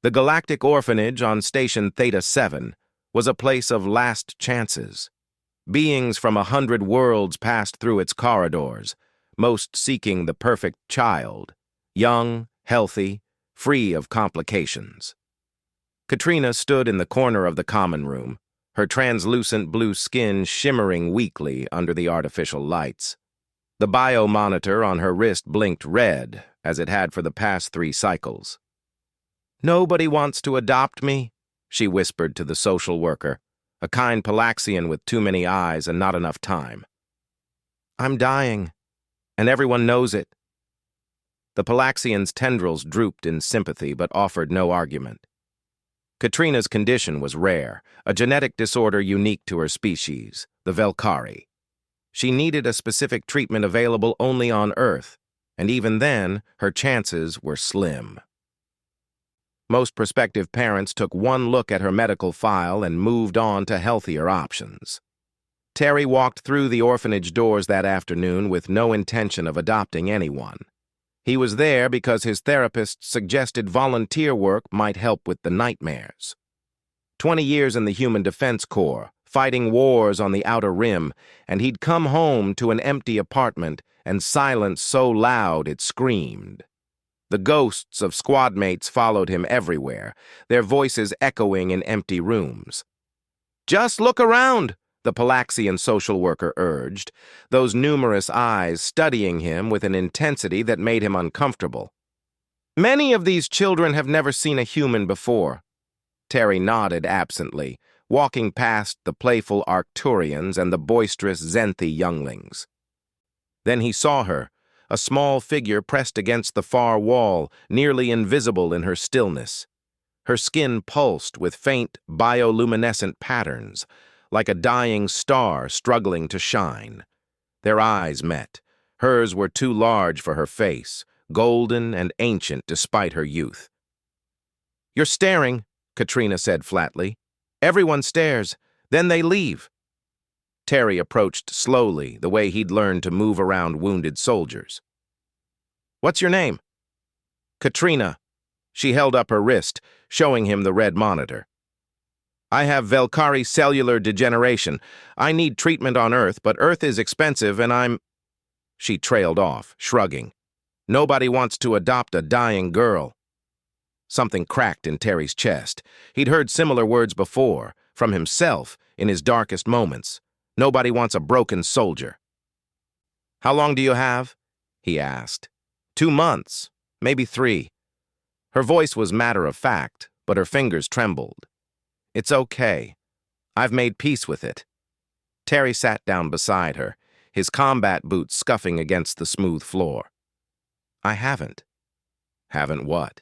The Galactic Orphanage on Station Theta 7 was a place of last chances. Beings from 100 worlds passed through its corridors, most seeking the perfect child, young, healthy, free of complications. Katrina stood in the corner of the common room, her translucent blue skin shimmering weakly under the artificial lights. The bio-monitor on her wrist blinked red, as it had for the past 3 cycles. "Nobody wants to adopt me," she whispered to the social worker, a kind Palaxian with too many eyes and not enough time. "I'm dying, and everyone knows it." The Palaxian's tendrils drooped in sympathy but offered no argument. Katrina's condition was rare, a genetic disorder unique to her species, the Velkari. She needed a specific treatment available only on Earth, and even then, her chances were slim. Most prospective parents took one look at her medical file and moved on to healthier options. Terry walked through the orphanage doors that afternoon with no intention of adopting anyone. He was there because his therapist suggested volunteer work might help with the nightmares. 20 years in the Human Defense Corps, fighting wars on the Outer Rim, and he'd come home to an empty apartment and silence so loud it screamed. The ghosts of squad mates followed him everywhere, their voices echoing in empty rooms. "Just look around," the Palaxian social worker urged, those numerous eyes studying him with an intensity that made him uncomfortable. "Many of these children have never seen a human before." Terry nodded absently, walking past the playful Arcturians and the boisterous Zenthi younglings. Then he saw her, a small figure pressed against the far wall, nearly invisible in her stillness. Her skin pulsed with faint, bioluminescent patterns, like a dying star struggling to shine. Their eyes met. Hers were too large for her face, golden and ancient despite her youth. "You're staring," Katrina said flatly. "Everyone stares. Then they leave." Terry approached slowly, the way he'd learned to move around wounded soldiers. "What's your name?" "Katrina." She held up her wrist, showing him the red monitor. "I have Velkari cellular degeneration. I need treatment on Earth, but Earth is expensive and I'm—" She trailed off, shrugging. "Nobody wants to adopt a dying girl." Something cracked in Terry's chest. He'd heard similar words before, from himself, in his darkest moments. Nobody wants a broken soldier. "How long do you have?" he asked. 2 months, maybe 3. Her voice was matter-of-fact, but her fingers trembled. "It's okay. I've made peace with it." Terry sat down beside her, his combat boots scuffing against the smooth floor. "I haven't." "Haven't what?"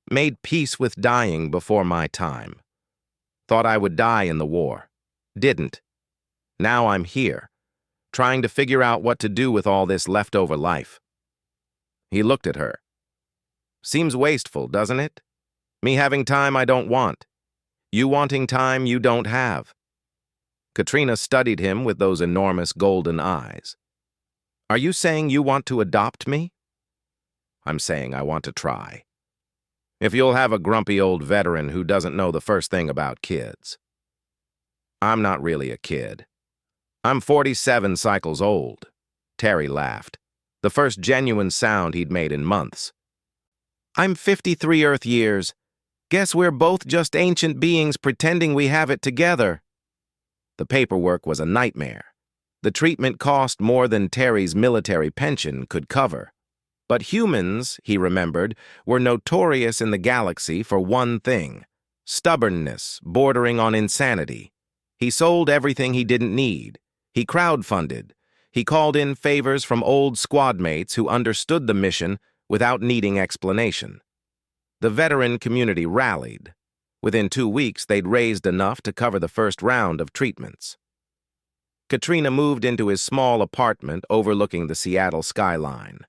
"Made peace with dying before my time. Thought I would die in the war. Didn't. Now I'm here, trying to figure out what to do with all this leftover life." He looked at her. "Seems wasteful, doesn't it? Me having time I don't want. You wanting time you don't have." Katrina studied him with those enormous golden eyes. "Are you saying you want to adopt me?" "I'm saying I want to try. If you'll have a grumpy old veteran who doesn't know the first thing about kids." "I'm not really a kid. I'm 47 cycles old." Terry laughed, the first genuine sound he'd made in months. "I'm 53 Earth years. Guess we're both just ancient beings pretending we have it together." The paperwork was a nightmare. The treatment cost more than Terry's military pension could cover. But humans, he remembered, were notorious in the galaxy for one thing: stubbornness bordering on insanity. He sold everything he didn't need. He crowdfunded. He called in favors from old squad mates who understood the mission without needing explanation. The veteran community rallied. Within 2 weeks, they'd raised enough to cover the first round of treatments. Katrina moved into his small apartment overlooking the Seattle skyline.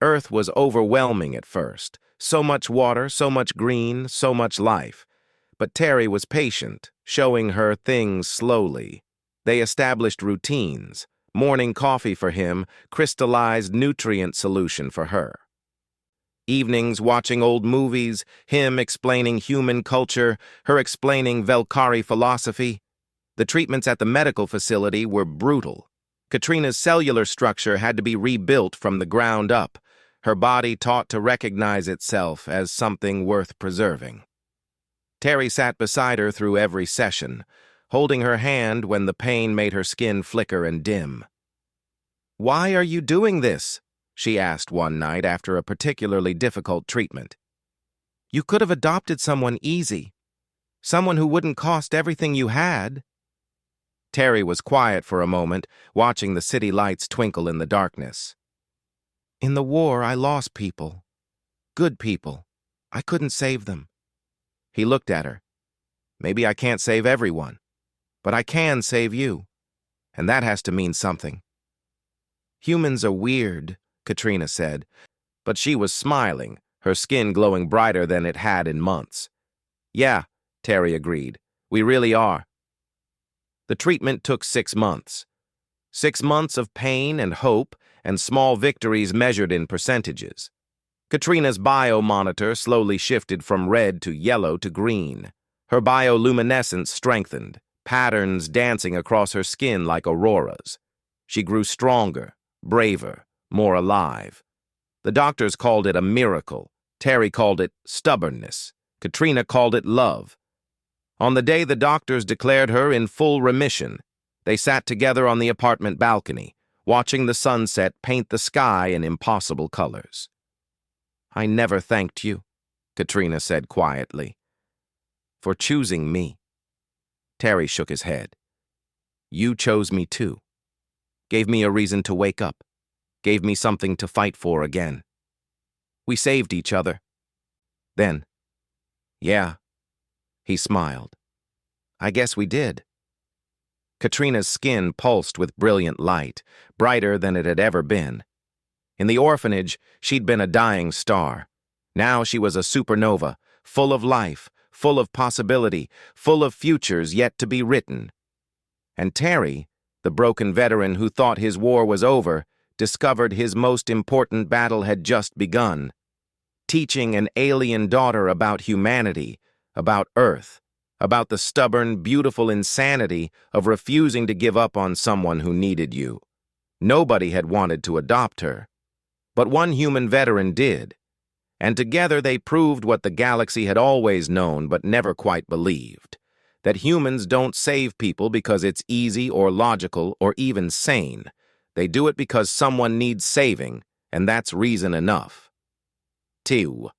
Earth was overwhelming at first. So much water, so much green, so much life. But Terry was patient, showing her things slowly. They established routines. Morning coffee for him, crystallized nutrient solution for her. Evenings watching old movies, him explaining human culture, her explaining Velkari philosophy. The treatments at the medical facility were brutal. Katrina's cellular structure had to be rebuilt from the ground up, her body taught to recognize itself as something worth preserving. Terry sat beside her through every session, holding her hand when the pain made her skin flicker and dim. "Why are you doing this?" she asked one night after a particularly difficult treatment. "You could have adopted someone easy, someone who wouldn't cost everything you had." Terry was quiet for a moment, watching the city lights twinkle in the darkness. "In the war, I lost people. Good people. I couldn't save them." He looked at her. "Maybe I can't save everyone, but I can save you, and that has to mean something." "Humans are weird," Katrina said, but she was smiling, her skin glowing brighter than it had in months. "Yeah," Terry agreed, "we really are." The treatment took 6 months. 6 months of pain and hope and small victories measured in percentages. Katrina's biomonitor slowly shifted from red to yellow to green. Her bioluminescence strengthened, patterns dancing across her skin like auroras. She grew stronger, braver, more alive. The doctors called it a miracle. Terry called it stubbornness. Katrina called it love. On the day the doctors declared her in full remission, they sat together on the apartment balcony, watching the sunset paint the sky in impossible colors. "I never thanked you," Katrina said quietly, "for choosing me." Terry shook his head. "You chose me too. Gave me a reason to wake up. Gave me something to fight for again. We saved each other. Then, yeah." He smiled. "I guess we did." Katrina's skin pulsed with brilliant light, brighter than it had ever been. In the orphanage, she'd been a dying star. Now she was a supernova, full of life, full of possibility, full of futures yet to be written. And Terry, the broken veteran who thought his war was over, discovered his most important battle had just begun. Teaching an alien daughter about humanity, about Earth, about the stubborn, beautiful insanity of refusing to give up on someone who needed you. Nobody had wanted to adopt her, but one human veteran did, and together they proved what the galaxy had always known but never quite believed, that humans don't save people because it's easy or logical or even sane. They do it because someone needs saving, and that's reason enough. 2.